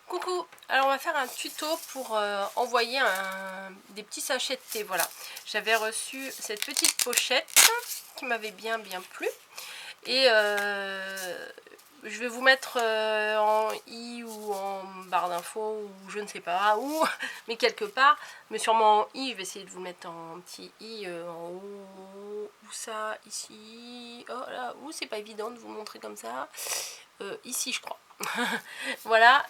Coucou, alors on va faire un tuto pour envoyer des petits sachets de thé. Voilà, j'avais reçu cette petite pochette qui m'avait bien plu et je vais vous mettre en i ou en barre d'infos ou je ne sais pas où, mais quelque part, mais sûrement en i. Je vais essayer de vous mettre en petit i en haut, où ça, ici, oh là, où c'est pas évident de vous montrer comme ça, ici je crois. Voilà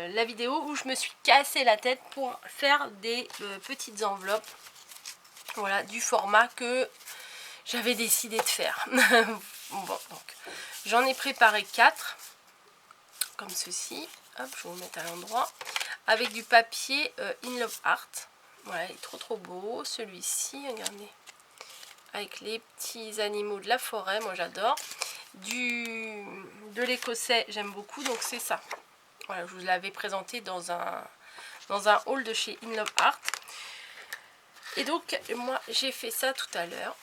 la vidéo où je me suis cassé la tête pour faire des petites enveloppes, voilà, du format que j'avais décidé de faire. Bon, donc j'en ai préparé 4 comme ceci. Hop, je vais vous mettre à l'endroit avec du papier In Love Art. Voilà, il est trop beau. Celui-ci, regardez, avec les petits animaux de la forêt, moi j'adore. De l'écossais, j'aime beaucoup, donc c'est ça. Voilà, je vous l'avais présenté dans un haul de chez In Love Art. Et donc, moi, j'ai fait ça tout à l'heure.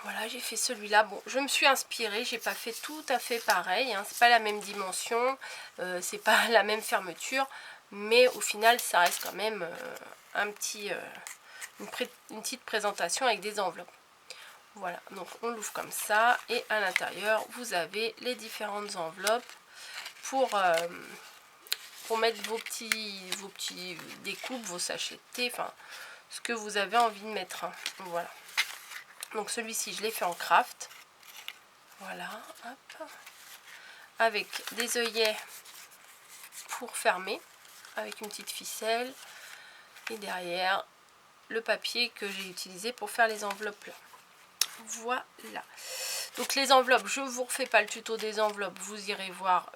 Voilà, j'ai fait celui-là. Bon, je me suis inspirée, j'ai pas fait tout à fait pareil. Hein. C'est pas la même dimension, c'est pas la même fermeture. Mais au final, ça reste quand même une petite présentation avec des enveloppes. Voilà, donc on l'ouvre comme ça. Et à l'intérieur, vous avez les différentes enveloppes pour mettre vos petits découpes, vos sachets de thé, enfin ce que vous avez envie de mettre. Hein. Voilà. Donc celui-ci, je l'ai fait en craft. Voilà, hop. Avec des œillets pour fermer, avec une petite ficelle. Et derrière, le papier que j'ai utilisé pour faire les enveloppes là. Voilà. Donc les enveloppes, je ne vous refais pas le tuto des enveloppes, vous irez voir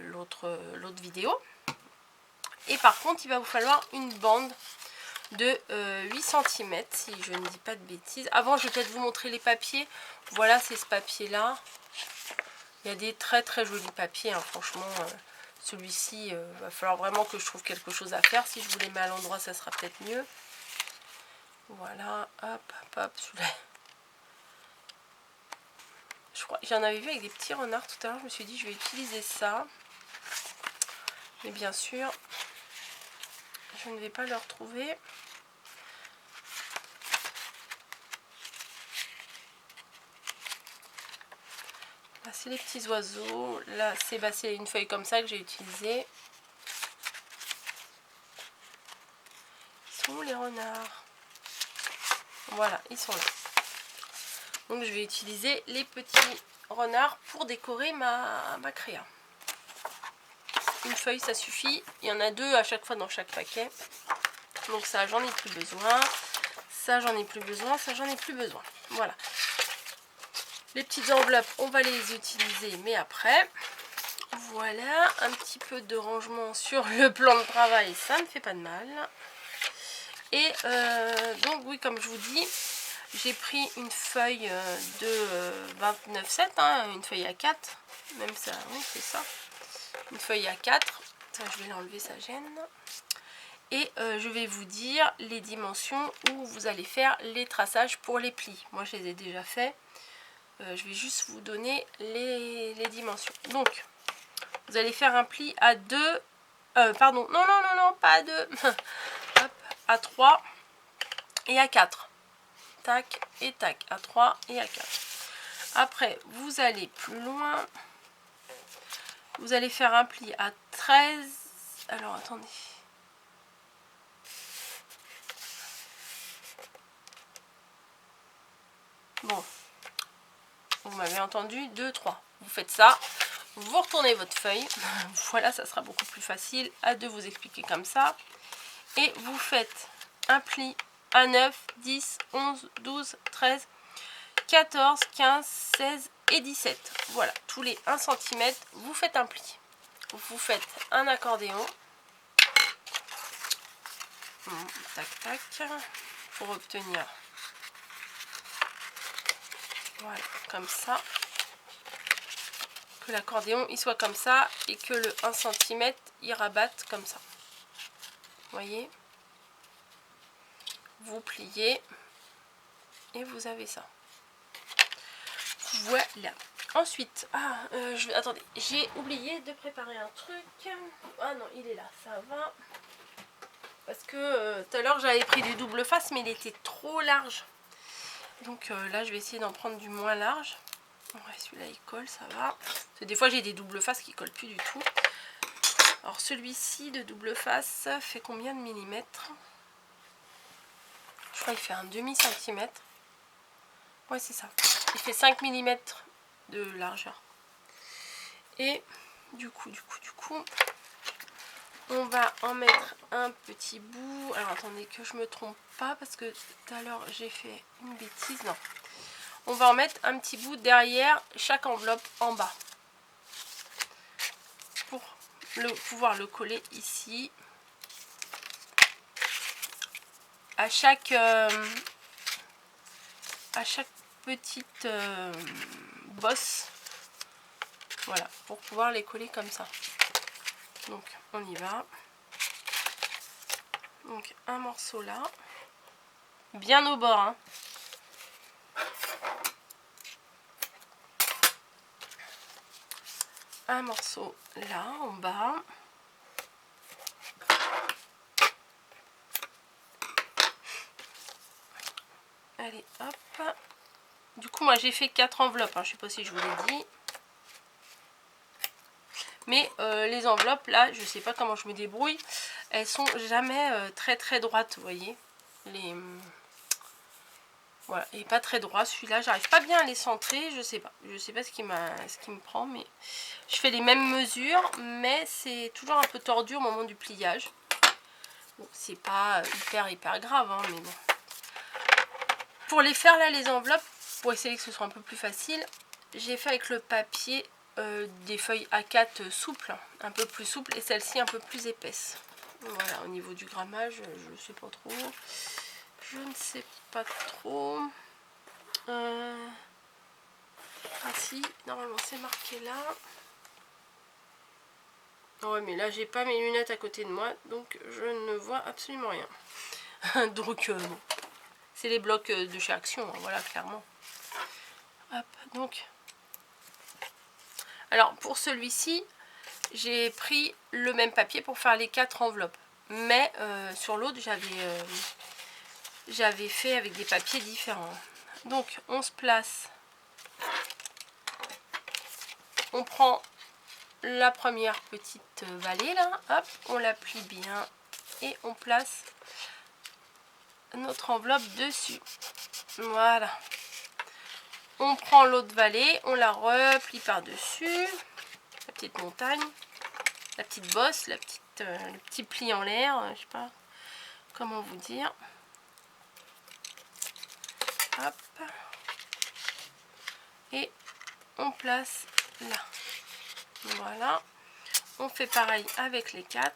l'autre vidéo. Et par contre, il va vous falloir une bande de 8 cm, si je ne dis pas de bêtises. Avant, je vais peut-être vous montrer les papiers. Voilà, c'est ce papier-là. Il y a des très jolis papiers, hein. Franchement, celui-ci, va falloir vraiment que je trouve quelque chose à faire. Si je vous les mets à l'endroit, ça sera peut-être mieux. Voilà, hop, celui-là. Je crois j'en avais vu avec des petits renards tout à l'heure. Je me suis dit, je vais utiliser ça. Mais bien sûr, je ne vais pas le retrouver. Là, c'est les petits oiseaux. Là, c'est une feuille comme ça que j'ai utilisée. Ils sont où les renards? Voilà, ils sont là. Donc, je vais utiliser les petits renards pour décorer ma créa. Une feuille, ça suffit. Il y en a 2 à chaque fois dans chaque paquet. Donc ça, j'en ai plus besoin. Ça, j'en ai plus besoin. Ça, j'en ai plus besoin. Voilà. Les petites enveloppes, on va les utiliser, mais après. Voilà, un petit peu de rangement sur le plan de travail, ça ne fait pas de mal. Et donc oui, comme je vous dis, j'ai pris une feuille de 29,7, hein, une feuille A4. Même ça, oui, c'est ça. Une feuille A4. Ça, je vais l'enlever, ça gêne. Et je vais vous dire les dimensions où vous allez faire les traçages pour les plis. Moi, je les ai déjà faits. Je vais juste vous donner les dimensions. Donc, vous allez faire un pli à 2. Pardon, non, pas à 2. Hop, à 3 et à 4. Tac et tac. À 3 et à 4. Après, vous allez plus loin. Vous allez faire un pli à 13. Alors, attendez. Bon. Vous m'avez entendu, 2, 3. Vous faites ça. Vous retournez votre feuille. Voilà, ça sera beaucoup plus facile à de vous expliquer comme ça. Et vous faites un pli à 9, 10, 11, 12, 13, 14, 15, 16 et 17. Voilà, tous les 1 cm, vous faites un pli. Vous faites un accordéon. Tac, pour obtenir, voilà, comme ça. Que l'accordéon il soit comme ça et que le 1 cm il rabatte comme ça. Vous voyez, vous pliez et vous avez ça. Voilà. Ensuite, attendez, j'ai oublié de préparer un truc. Ah non, il est là, ça va. Parce que tout à l'heure j'avais pris du double face, mais il était trop large. Donc là je vais essayer d'en prendre du moins large. Ouais, celui-là il colle, ça va. Parce que des fois j'ai des double faces qui collent plus du tout. Alors celui-ci de double face fait combien de millimètres? Je crois qu'il fait un demi-centimètre. Ouais, c'est ça. Il fait 5 mm de largeur. Et du coup, on va en mettre un petit bout. Alors attendez que je me trompe pas parce que tout à l'heure j'ai fait une bêtise. Non. On va en mettre un petit bout derrière chaque enveloppe en bas. Pour pouvoir le coller ici. À chaque petite bosse. Voilà, pour pouvoir les coller comme ça. Donc on y va. Donc un morceau là. Bien au bord, hein. Un morceau là en bas. Allez hop. Du coup moi j'ai fait 4 enveloppes, hein. Je sais pas si je vous l'ai dit. Mais les enveloppes là, je sais pas comment je me débrouille. Elles sont jamais très droites, vous voyez. Voilà, et pas très droit. Celui-là, j'arrive pas bien à les centrer. Je sais pas ce qui me prend, mais je fais les mêmes mesures, mais c'est toujours un peu tordu au moment du pliage. Bon, c'est pas hyper grave, hein, mais bon. Pour les faire là, les enveloppes, pour essayer que ce soit un peu plus facile, j'ai fait avec le papier des feuilles A4 souples, un peu plus souples, et celle-ci un peu plus épaisse. Voilà, au niveau du grammage, je sais pas trop. Je ne sais pas trop. Ah si, normalement c'est marqué là. Ouais, mais là j'ai pas mes lunettes à côté de moi, donc je ne vois absolument rien. Donc bon, c'est les blocs de chez Action, hein, voilà, clairement. Hop, donc. Alors pour celui-ci, j'ai pris le même papier pour faire les 4 enveloppes. Mais sur l'autre, j'avais fait avec des papiers différents. Donc on se place. On prend la première petite vallée là, hop, on la plie bien et on place notre enveloppe dessus. Voilà. On prend l'autre vallée, on la replie par-dessus, la petite montagne, la petite bosse, le petit pli en l'air, je sais pas comment vous dire. Hop. Et on place là. Voilà. On fait pareil avec les 4.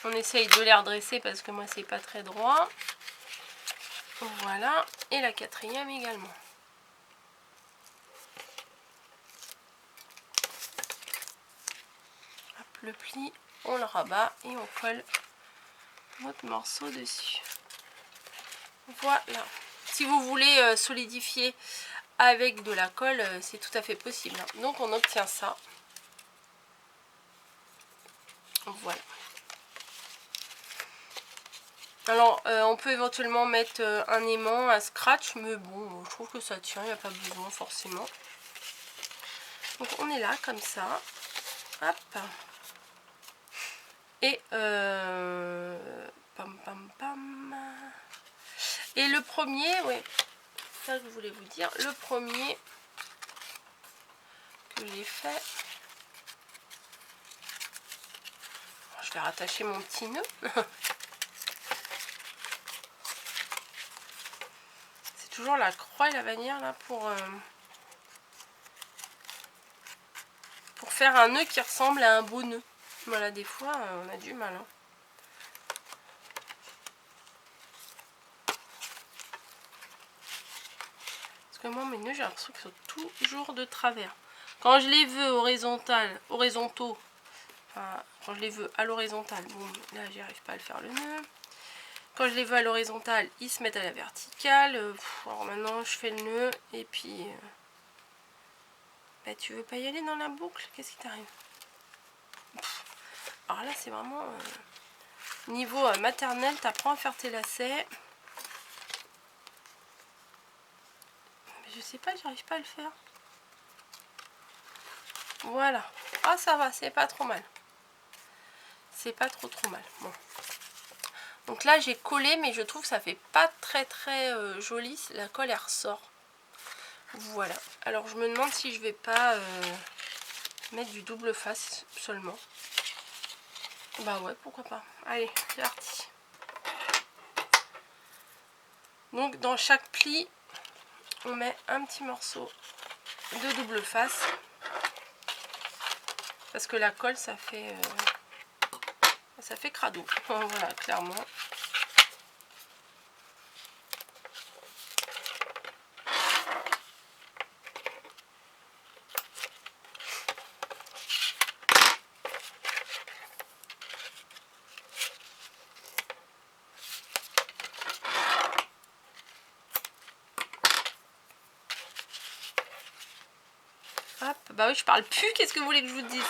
On essaye de les redresser parce que moi c'est pas très droit. Voilà. Et la 4e également. Hop, le pli, on le rabat et on colle notre morceau dessus. Voilà. Si vous voulez solidifier avec de la colle, c'est tout à fait possible. Donc on obtient ça. Voilà. Alors on peut éventuellement mettre un aimant, un scratch, mais bon, je trouve que ça tient, il n'y a pas besoin forcément. Donc on est là comme ça. Hop. Et pam pam pam. Et le premier, ouais, ça je voulais vous dire, le premier que j'ai fait. Je vais rattacher mon petit nœud. C'est toujours la croix et la bannière là pour faire un nœud qui ressemble à un beau nœud. Voilà, des fois on a du mal. Hein. Parce que moi mes nœuds j'ai l'impression qu'ils sont toujours de travers. Quand je les veux horizontaux, Enfin, quand je les veux à l'horizontale, bon là j'y arrive pas à le faire le nœud. Quand je les veux à l'horizontale, ils se mettent à la verticale. Alors maintenant je fais le nœud et puis... Bah, tu veux pas y aller dans la boucle? Qu'est-ce qui t'arrive? Alors là c'est vraiment... niveau maternel, t'apprends à faire tes lacets. Mais je sais pas, j'arrive pas à le faire. Voilà. Ah ça va, c'est pas trop mal. C'est pas trop mal. Bon. Donc là j'ai collé, mais je trouve que ça fait pas très joli. La colle elle ressort. Voilà. Alors je me demande si je vais pas mettre du double face seulement. Bah ouais, pourquoi pas. Allez, c'est parti. Donc dans chaque pli, on met un petit morceau de double face. Parce que la colle, ça fait crado. Voilà, clairement. Hop, bah oui, je parle plus. Qu'est-ce que vous voulez que je vous dise?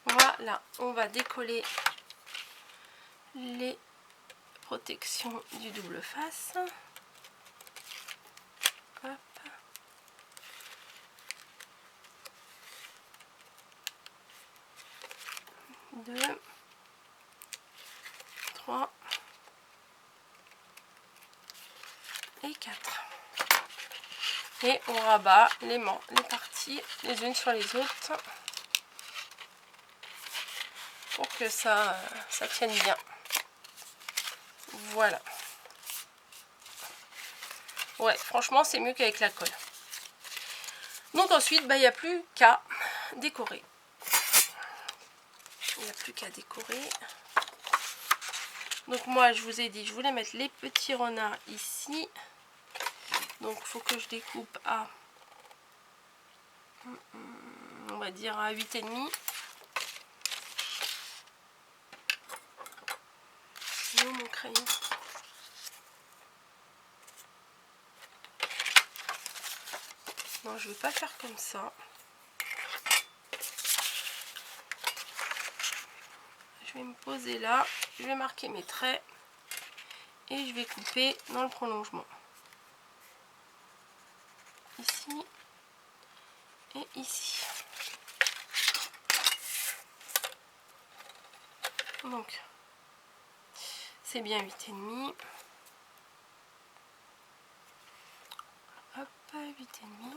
Voilà, on va décoller les protections du double face. Hop. 2, 3 et 4. Et on rabat les parties les unes sur les autres pour que ça tienne bien. Voilà. Ouais, franchement, c'est mieux qu'avec la colle. Donc ensuite, bah, il n'y a plus qu'à décorer. Il n'y a plus qu'à décorer. Donc moi, je vous ai dit, je voulais mettre les petits renards ici. Donc il faut que je découpe à, on va dire à 8,5. Mon crayon. Non, je vais pas faire comme ça. Je vais me poser là, je vais marquer mes traits et je vais couper dans le prolongement. Ici et ici. Donc, c'est bien 8,5. Hop, 8,5.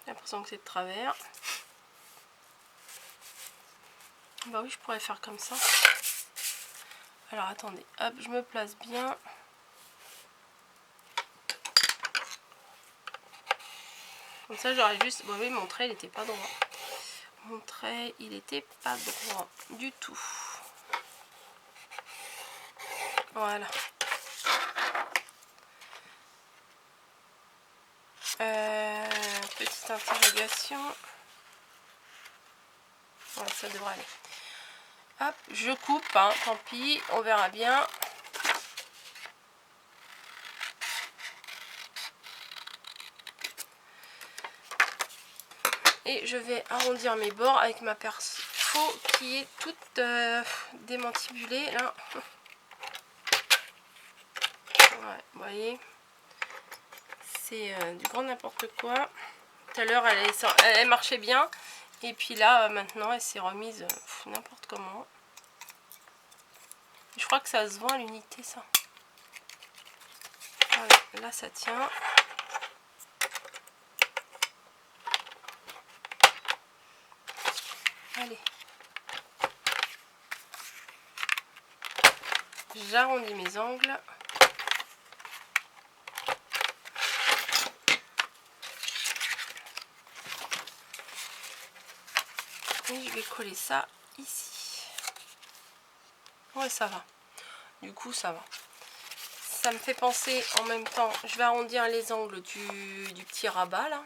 J'ai l'impression que c'est de travers. Bah oui, je pourrais faire comme ça. Alors attendez, hop, je me place bien. Comme ça, j'aurais juste... Bon, oui, mon trait, il n'était pas droit. Mon trait, il n'était pas droit du tout. Voilà. Petite interrogation. Ouais, ça devrait aller. Hop, je coupe, hein, tant pis, on verra bien. Et je vais arrondir mes bords avec ma perso qui est toute démantibulée là. Ouais, vous voyez, c'est du grand n'importe quoi. Tout à l'heure elle marchait bien et puis là maintenant elle s'est remise n'importe comment. Je crois que ça se vend à l'unité ça. Voilà, là ça tient. Allez. J'arrondis mes angles. Et je vais coller ça ici. Ouais, ça va. Du coup, ça va. Ça me fait penser en même temps, je vais arrondir les angles du petit rabat là.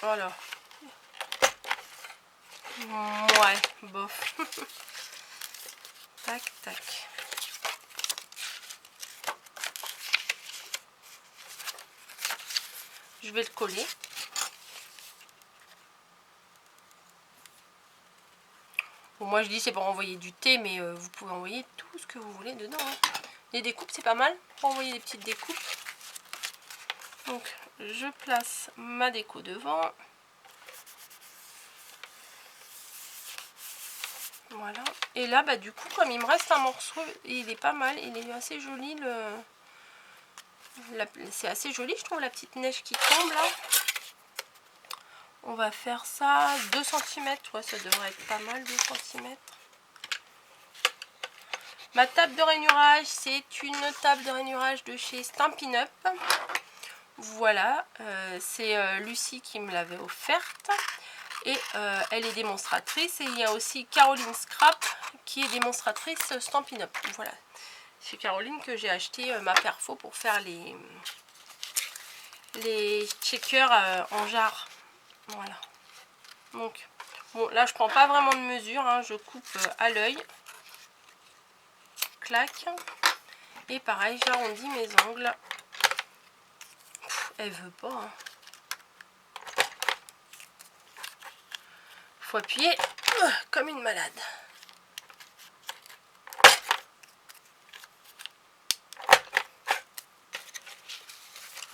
Voilà. Ouais, bof. Tac, tac. Je vais le coller. Bon, moi je dis c'est pour envoyer du thé, mais vous pouvez envoyer tout ce que vous voulez dedans. Hein. Les découpes c'est pas mal pour envoyer des petites découpes. Donc je place ma déco devant. Voilà. Et là bah du coup comme il me reste un morceau, il est pas mal, il est assez joli c'est assez joli je trouve la petite neige qui tombe là. On va faire ça 2 cm, ouais, ça devrait être pas mal 2 cm. Ma table de rainurage, c'est une table de rainurage de chez Stampin' Up. Voilà, c'est Lucie qui me l'avait offerte. Et elle est démonstratrice. Et il y a aussi Caroline Scrap qui est démonstratrice Stampin' Up. Voilà, c'est Caroline que j'ai acheté ma perfo pour faire les checkers en jarre. Voilà. Donc, bon, là je prends pas vraiment de mesure, hein, je coupe à l'œil. Clac. Et pareil, j'arrondis mes angles. Elle veut pas. Hein. Faut appuyer comme une malade.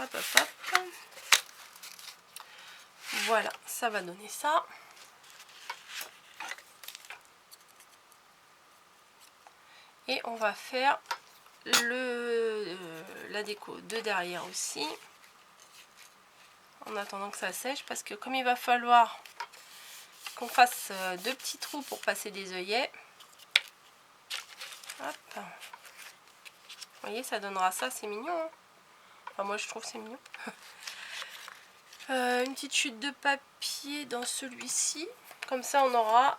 Hop, hop, hop. Voilà, ça va donner ça. Et on va faire la déco de derrière aussi. En attendant que ça sèche, parce que comme il va falloir qu'on fasse 2 petits trous pour passer des œillets. Hop. Vous voyez, ça donnera ça, c'est mignon. Hein, enfin, moi je trouve c'est mignon. Une petite chute de papier dans celui-ci. Comme ça on aura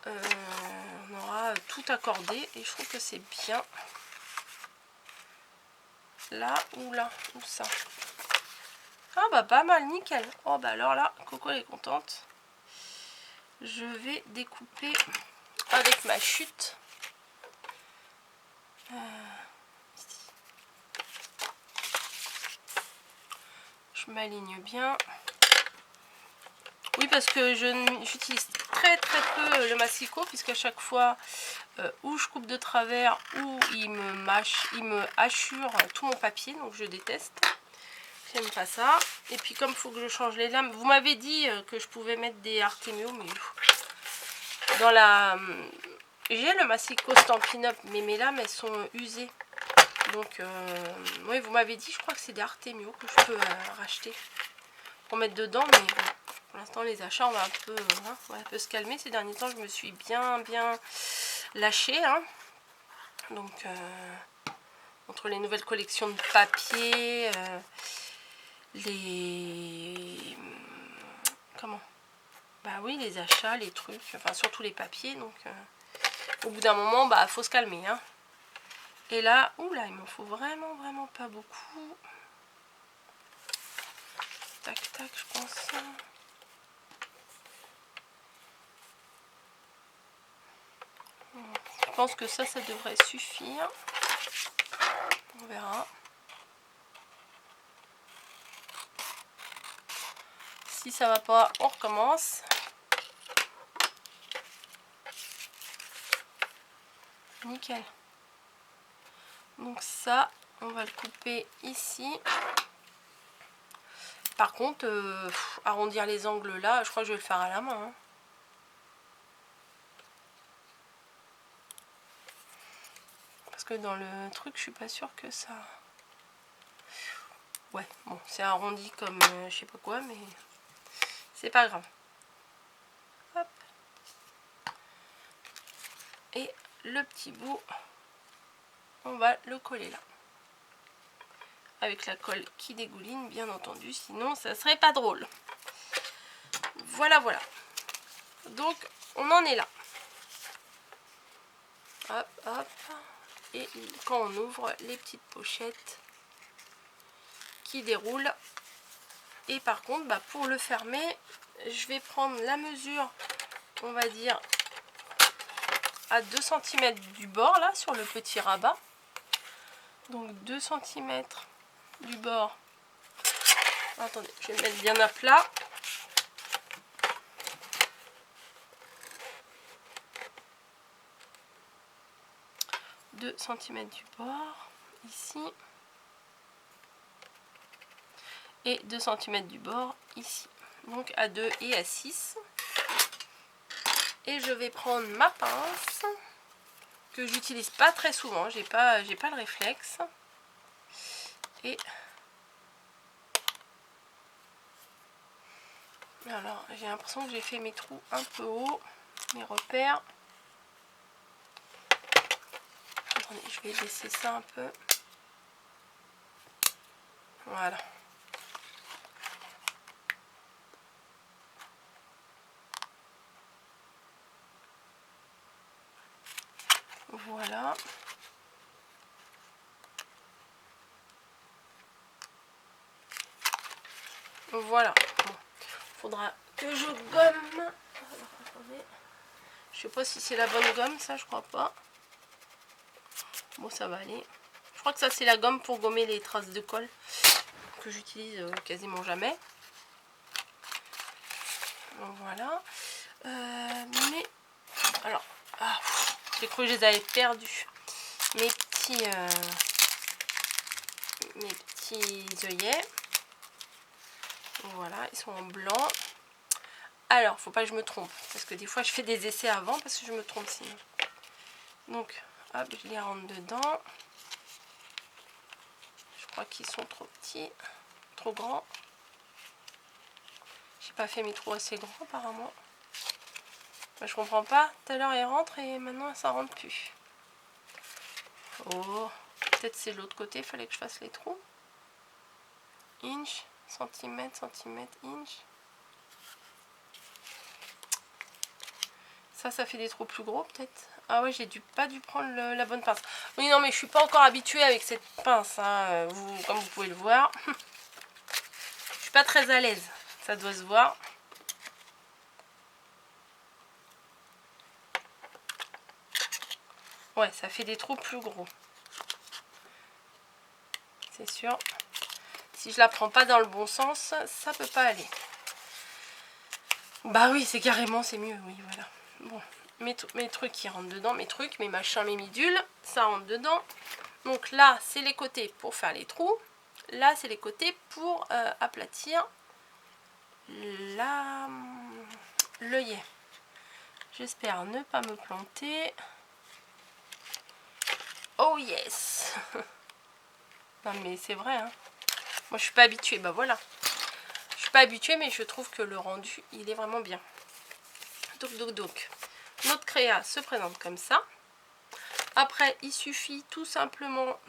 tout accordé et je trouve que c'est bien. Là ou là, ou ça. Ah bah pas mal, nickel. Oh bah alors là, Coco elle est contente. Je vais découper avec ma chute. Ici. Je m'aligne bien. Oui, parce que j'utilise très peu le massicot, puisqu'à chaque fois où je coupe de travers ou il me hachure tout mon papier, donc je déteste. J'aime pas ça. Et puis comme il faut que je change les lames, vous m'avez dit que je pouvais mettre des Artemio, mais dans la... J'ai le massicot Stampin' Up, mais mes lames elles sont usées. Donc oui, vous m'avez dit, je crois que c'est des Artemio que je peux racheter pour mettre dedans, mais bon. Pour l'instant, les achats, on va un peu se calmer. Ces derniers temps, je me suis bien lâchée. Hein. Donc, entre les nouvelles collections de papier, comment? Bah oui, les achats, les trucs, enfin surtout les papiers. Donc, au bout d'un moment, bah faut se calmer. Hein. Et là, oula, il m'en faut vraiment pas beaucoup. Tac, tac, je pense. Je pense que ça devrait suffire. On verra. Si ça va pas, on recommence. Nickel. Donc ça, on va le couper ici. Par contre, arrondir les angles là, je crois que je vais le faire à la main. Hein. Parce que dans le truc, je suis pas sûre que ça... Ouais, bon, c'est arrondi comme je sais pas quoi, mais c'est pas grave. Hop. Et le petit bout, on va le coller là. Avec la colle qui dégouline, bien entendu, sinon ça serait pas drôle. Voilà. Donc, on en est là. Hop, hop. Et quand on ouvre les petites pochettes qui déroulent. Et par contre, bah, pour le fermer, je vais prendre la mesure, on va dire, à 2 cm du bord, là, sur le petit rabat. Donc 2 cm du bord. Attendez, je vais le mettre bien à plat. « 2 cm du bord, ici. Et 2 cm du bord, ici. Donc à 2 et à 6. Et je vais prendre ma pince, que j'utilise pas très souvent, j'ai pas le réflexe. Et alors j'ai l'impression que j'ai fait mes trous un peu haut, mes repères. Attendez, je vais laisser ça un peu. Voilà. Voilà. Voilà. Bon. Faudra que je gomme. Alors, attendez. Je sais pas si c'est la bonne gomme, ça, je crois pas. Bon, ça va aller. Je crois que ça, c'est la gomme pour gommer les traces de colle, que j'utilise quasiment jamais. Donc voilà. Mais alors, j'ai cru que je les avais perdus. Mes petits œillets. Voilà, ils sont en blanc. Alors, faut pas que je me trompe, parce que des fois je fais des essais avant parce que je me trompe sinon. Donc, hop, je les rentre dedans. Je crois qu'ils sont trop petits, trop grands. J'ai pas fait mes trous assez grands apparemment. Bah, je comprends pas. Tout à l'heure ils rentrent et maintenant ça rentre plus. Oh, peut-être c'est de l'autre côté, fallait que je fasse les trous. Inch, centimètre, centimètre, inch. Ça fait des trous plus gros peut-être. Ah ouais, j'ai pas dû prendre la bonne pince. Oui, non, mais je suis pas encore habituée avec cette pince, hein, comme vous pouvez le voir. Je suis pas très à l'aise, ça doit se voir. Ouais, ça fait des trous plus gros. C'est sûr. Si je la prends pas dans le bon sens, ça peut pas aller. Bah oui, c'est carrément, c'est mieux, oui, voilà. Bon, mes trucs qui rentrent dedans, mes machins, mes midules, ça rentre dedans. Donc là, c'est les côtés pour faire les trous. Là, c'est les côtés pour aplatir l'œillet. J'espère ne pas me planter. Oh yes. Non mais c'est vrai, hein. Moi je suis pas habituée, bah voilà. Je suis pas habituée, mais je trouve que le rendu, il est vraiment bien. Donc. Notre créa se présente comme ça. Après, il suffit tout simplement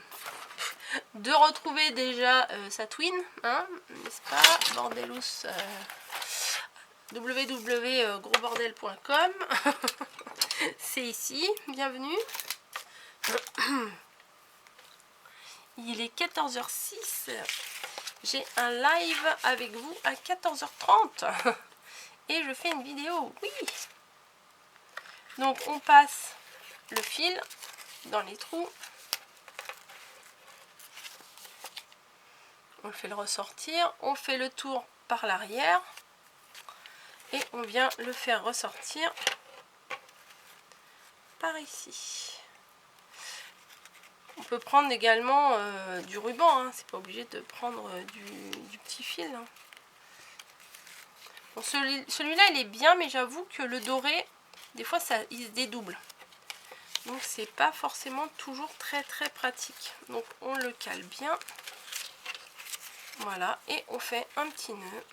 de retrouver déjà sa twin, hein, n'est-ce pas, bordelous, www.grosbordel.com. C'est ici, bienvenue. Il est 14h06. J'ai un live avec vous à 14h30. Et je fais une vidéo, oui. Donc on passe le fil dans les trous. On le fait le ressortir. On fait le tour par l'arrière. Et on vient le faire ressortir par ici. On peut prendre également du ruban, hein. C'est pas obligé de prendre du petit fil, hein. Bon, celui-là il est bien, mais j'avoue que le doré, des fois il se dédouble. Donc c'est pas forcément toujours très pratique. Donc on le cale bien. Voilà, et on fait un petit nœud.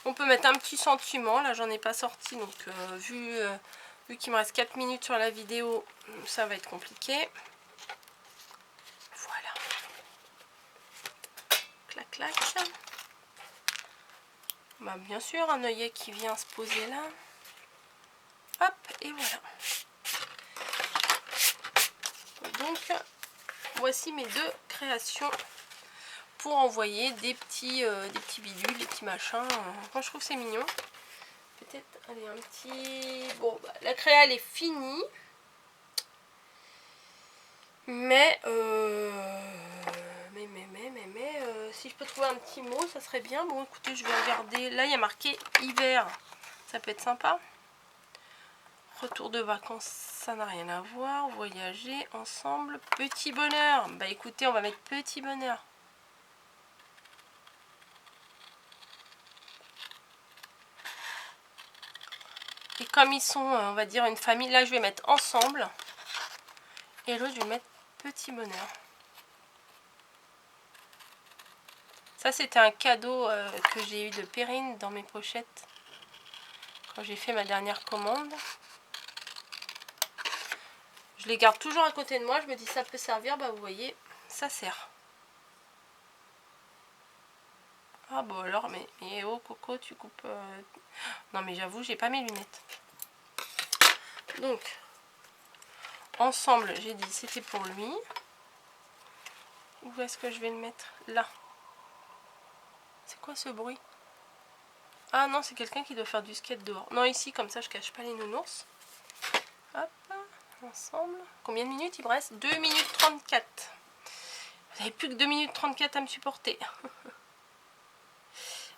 On peut mettre un petit sentiment, là j'en ai pas sorti, donc vu qu'il me reste 4 minutes sur la vidéo, ça va être compliqué. Voilà. Clac clac. Bah, bien sûr, un œillet qui vient se poser là. Hop, et voilà. Donc, voici mes deux créations pour envoyer des petits bidules, des petits machins. Moi je trouve que c'est mignon. Peut-être, allez, un petit... Bon, bah, la créa elle est finie. Mais si je peux trouver un petit mot, ça serait bien. Bon, écoutez, je vais regarder. Là, il y a marqué hiver. Ça peut être sympa. Retour de vacances, ça n'a rien à voir. Voyager ensemble, petit bonheur. Bah écoutez, on va mettre petit bonheur. Et comme ils sont, on va dire, une famille, là, je vais mettre ensemble. Et l'autre, je vais mettre petit bonheur. Ça, c'était un cadeau que j'ai eu de Perrine dans mes pochettes quand j'ai fait ma dernière commande. Je les garde toujours à côté de moi. Je me dis ça peut servir. Bah vous voyez, ça sert. Ah bon alors, mais oh Coco, tu coupes... Non mais j'avoue, j'ai pas mes lunettes. Donc, ensemble, j'ai dit c'était pour lui. Où est-ce que je vais le mettre? Là. C'est quoi ce bruit? Ah non, c'est quelqu'un qui doit faire du skate dehors. Non, ici, comme ça, je cache pas les nounours. Hop, ensemble. Combien de minutes il me reste? 2 minutes 34. Vous n'avez plus que 2 minutes 34 à me supporter.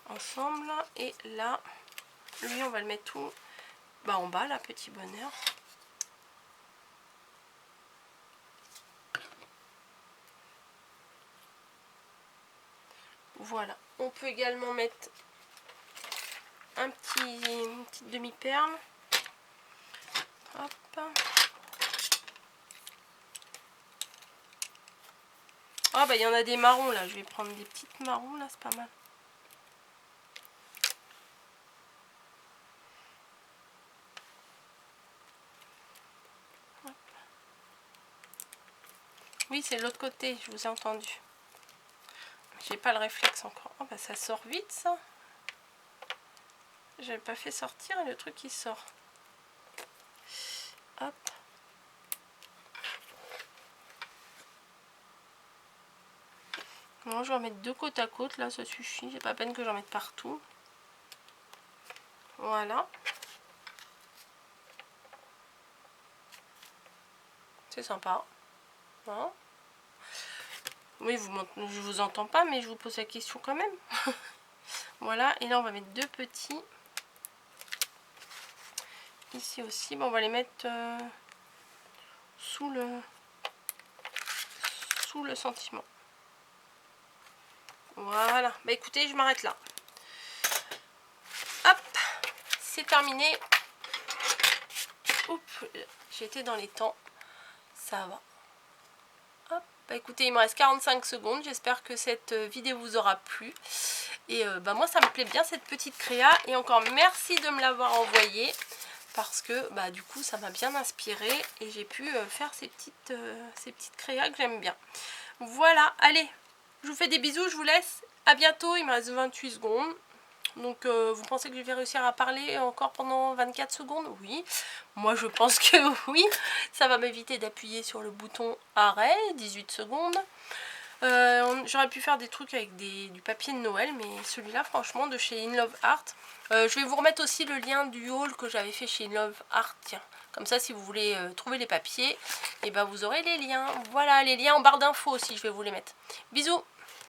Ensemble. Et là, lui, on va le mettre où? Bah en bas, là, petit bonheur. Voilà. On peut également mettre une petite demi-perle. Hop. Ah bah il y en a des marrons là. Je vais prendre des petites marrons là, c'est pas mal. Hop. Oui, c'est de l'autre côté, je vous ai entendu. J'ai pas le réflexe encore. Oh bah ça sort vite ça. J'avais pas fait sortir et le truc il sort. Hop. Bon, je vais en mettre 2 côte à côte là, ça suffit. J'ai pas peine que j'en mette partout. Voilà. C'est sympa. Hein? Oui, je vous entends pas, mais je vous pose la question quand même. Voilà, et là on va mettre 2 petits. Ici aussi, bon, on va les mettre sous le sentiment. Voilà, bah écoutez, je m'arrête là. Hop, c'est terminé. Oups, j'ai été dans les temps. Ça va. Hop, bah écoutez, il me reste 45 secondes. J'espère que cette vidéo vous aura plu. Et bah moi, ça me plaît bien cette petite créa. Et encore merci de me l'avoir envoyée. Parce que bah du coup, ça m'a bien inspiré. Et j'ai pu faire ces petites créas que j'aime bien. Voilà, allez, je vous fais des bisous, je vous laisse. À bientôt, il me reste 28 secondes. Donc vous pensez que je vais réussir à parler encore pendant 24 secondes? Oui, moi je pense que oui. Ça va m'éviter d'appuyer sur le bouton arrêt, 18 secondes. J'aurais pu faire des trucs avec du papier de Noël, mais celui-là franchement de chez In Love Art. Je vais vous remettre aussi le lien du haul que j'avais fait chez In Love Art. Tiens, comme ça si vous voulez trouver les papiers, et ben vous aurez les liens. Voilà, les liens en barre d'infos aussi, je vais vous les mettre. Bisous!